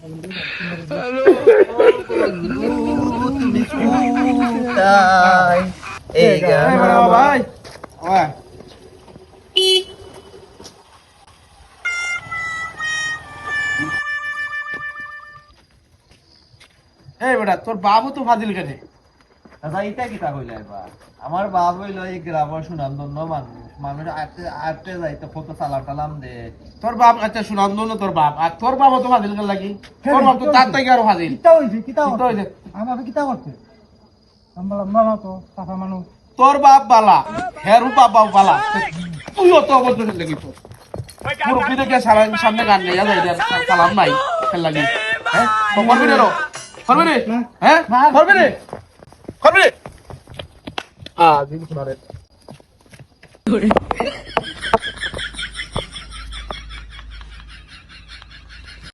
Hello বন্ধু, তুমি কোথায়? এই গান ভাই ওই এই বেটা তোর বাবু তো ফাজিল কেনে। দাদা এটা কি তা কইলা এবার? আমার বাপ হইল এই গ্রামের সুনামধন্য মানুষ। মানুষ আটতে আটতে যাইতে কত সালাম টালাম দে। তোর বাপ আচ্ছা সুনাম দো না তোর বাপ, আর তোর বাবা তো ফাজিল কেন লাগি? তোর বাপ তো তার থেকে আরো ফাজিল। কিতা হইছে কিতা কিতা হইছে? আমাকে কিতা করতে আমরা মামা তো পাপা মানুষ তোর বাপ বালা, হেরু বাপ বালা, তুইও তো অবস্থা লাগি তো। মুরব্বী দেখে সামনে গান নেই যাই সালাম নাই খেল লাগি। হ্যাঁ করবি রে, করবি রে, হ্যাঁ করবি রে, করবি রে। দিন শোনা রে।